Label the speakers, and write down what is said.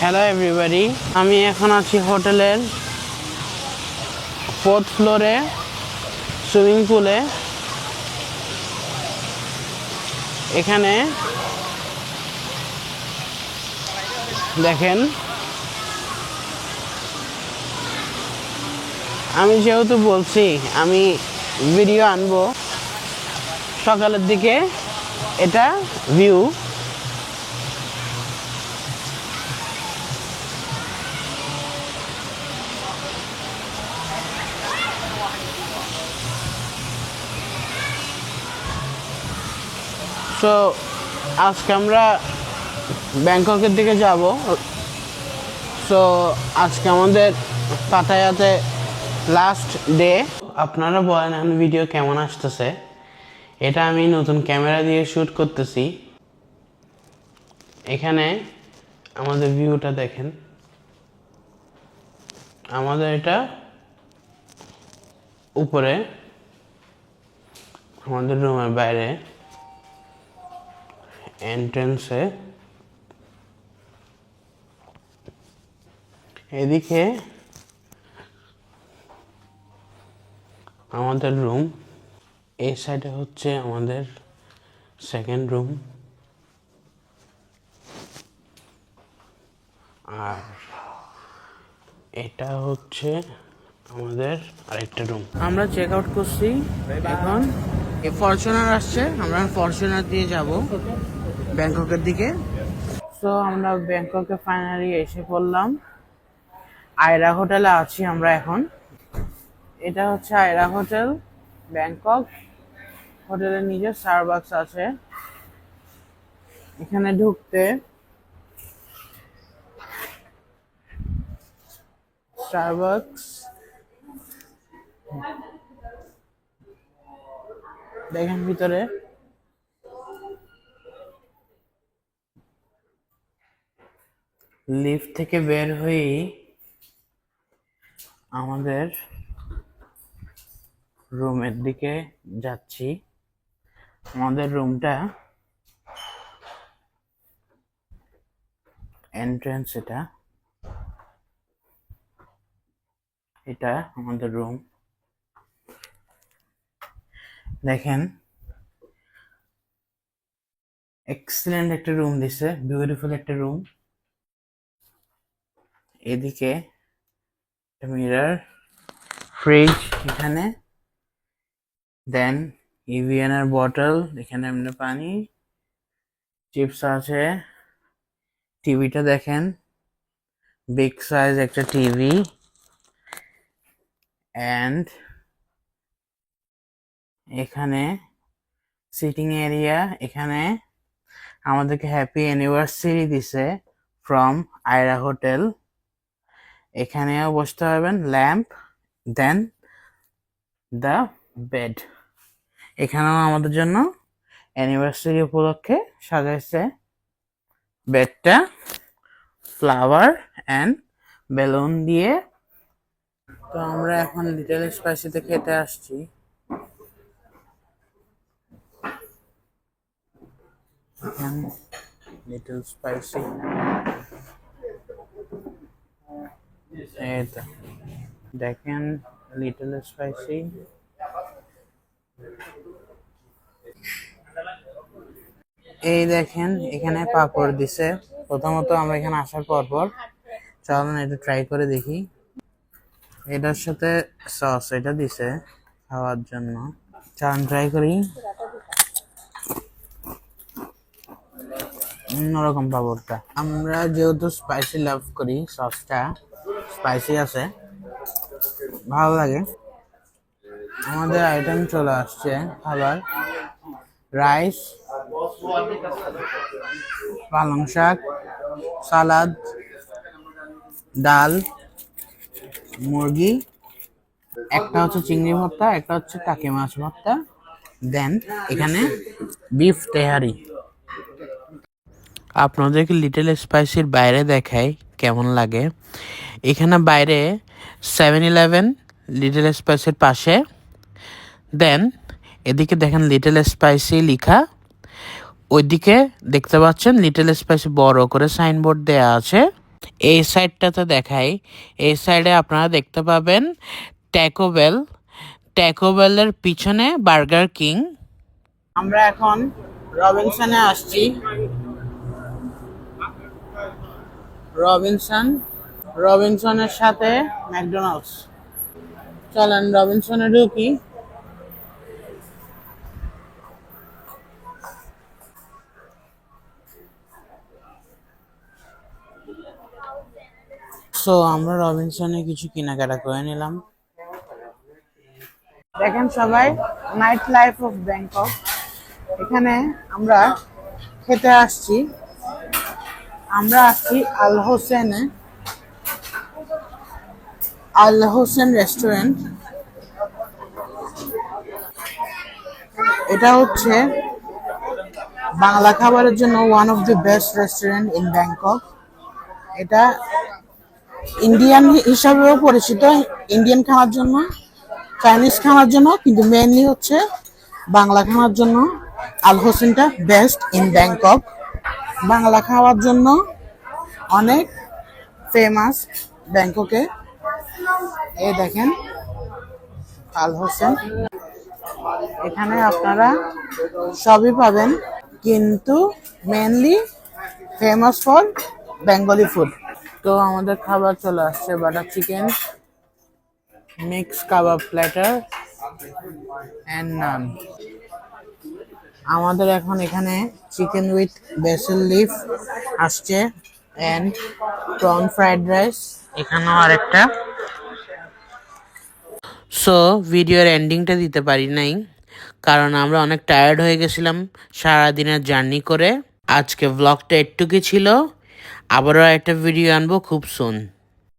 Speaker 1: Hello everybody, আমি এখন আছি হোটেলের 4th ফ্লোরে সুইমিং পুলে। এখানে দেখেন, আমি যেহেতু বলছি আমি ভিডিও আনবো সকালের দিকে, এটা ভিউ। সো আজকে আমরা ব্যাংককের দিকে যাব। সো আজকে আমাদের পাতায়াতে লাস্ট ডে। আপনারা বলেন এখন ভিডিও কেমন আসতেছে। এটা আমি নতুন ক্যামেরা দিয়ে শ্যুট করতেছি। এখানে আমাদের ভিউটা দেখেন। আমাদের এটা উপরে, আমাদের রুমের বাইরে এন্ট্রেন্সে। এদিকে আমাদের রুম, এই সাইডে হচ্ছে আমাদের সেকেন্ড রুম, আর এটা হচ্ছে আমাদের আরেকটা রুম। আমরা চেক আউট করছি, এখন ফরচুনার আসছে, আমরা ফরচুনার দিয়ে যাব ব্যাংককের দিকে। সো আমরা ব্যাংককে ফাইনালি এসে পড়লাম। আয়রা হোটেলে আছি আমরা এখন। এটা হচ্ছে আয়রা হোটেল ব্যাংকক। হোটেলের নিজের স্টারবাকস আছে। এখানে ঢুকতে স্টারবাকস দেখেন ভিতরে। লিফট থেকে বের হয়ে আমাদের রুমের দিকে যাচ্ছি। আমাদের রুমটা এন্ট্রেন্স, এটা আমাদের রুম। দেখেন, এক্সিলেন্ট একটা রুম দিছে, বিউটিফুল একটা রুম। এদিকে মিরর, ফ্রিজ এখানে, দেন ইভিএনের বটল, এখানে এমনি পানি, চিপস আছে। টিভিটা দেখেন, বিগ সাইজ একটা টিভি। অ্যান্ড এখানে সিটিং এরিয়া। এখানে আমাদেরকে হ্যাপি অ্যানিভার্সারি দিছে ফ্রম আয়রা হোটেল। এখানেও বসতে পারবেন, ল্যাম্প, দেন দ্য বেড। এখানেও আমাদের জন্য অ্যানিভার্সারি উপলক্ষে সাজাইছে বেডটা ফ্লাওয়ার অ্যান্ড বেলুন দিয়ে। তো আমরা এখন লিটল স্পাইসিতে খেতে আসছি। লিটল স্পাইসি, এই তো দেখেন লিটল স্পাইসি। এই দেখেন এখানে পাপড় দিছে। প্রথমত আমরা এখানে আসার পর চলুন এটা ট্রাই করে দেখি। এটার সাথে সস এটা দিছে খাওয়ার জন্য। চলুন ট্রাই করি। অন্যরকম পাপড়টা। আমরা যেহেতু স্পাইসি লাভ করি, সসটা স্পাইসি আছে, ভালো লাগে। আমাদের আইটেম চলে আসছে খাবার। রাইস, পালং শাক, সালাদ, ডাল, মুরগি, একটা হচ্ছে চিংড়ি ভর্তা, একটা হচ্ছে টাকি মাছ ভর্তা, দেন এখানে বিফ তেহারি। আপনাদেরকে লিটল স্পাইসির বাইরে দেখাই কেমন লাগে। এখানে বাইরে 7-Eleven লিটল স্পাইসির পাশে, দেন এদিকে দেখেন লিটল স্পাইসি লেখা, ওইদিকে দেখতে পাচ্ছেন লিটল স্পাইসি বড় করে সাইনবোর্ড দেয়া আছে। এই সাইডটাতে দেখাই, এই সাইডে আপনারা দেখতে পাবেন ট্যাকো বেল, ট্যাকো বেলের পিছনে বার্গার কিং। আমরা এখন রবিনসনে আসছি। রবিনসন, রবিনসনের সাথে ম্যাকডোনাল্ডস। চলেন রবিনসনে ঢুকি। সো আমরা রবিনসনে কিছু কেনাকাটা করে নিলাম। দেখেন সবাই, নাইট লাইফ অফ ব্যাংকক। এখানে আমরা খেতে আসছি। আমরা আসছি আল হোসেনে, আল হোসেন রেস্টুরেন্ট। এটা হচ্ছে বাংলা খাবারের জন্য one of the best restaurant in Bangkok. এটা ইন্ডিয়ান হিসাবেও পরিচিত, ইন্ডিয়ান খাওয়ার জন্য, চাইনিজ খাওয়ার জন্য, কিন্তু মেইনলি হচ্ছে বাংলা খাওয়ার জন্য আল হোসেনটা বেস্ট ইন ব্যাংকক। বাংলা খাওয়ার জন্য অনেক ফেমাস ব্যাংককে। এই দেখেন আল হোসেন, এখানে আপনারা সবই পাবেন, কিন্তু mainly famous for Bengali food. তো আমাদের খাবার চলে আসছে, butter chicken, mix kebab platter and নান। আমাদের এখন এখানে চিকেন উইথ বেসিল লিফ আসছে অ্যান্ড প্রন ফ্রাইড রাইস, এখানেও আরেকটা। সো ভিডিওর এন্ডিংটা দিতে পারি নাই, কারণ আমরা অনেক টায়ার্ড হয়ে গেছিলাম সারাদিনের জার্নি করে। আজকে ব্লগটা একটুকুই ছিল, আবারও একটা ভিডিও আনবো খুব সুন।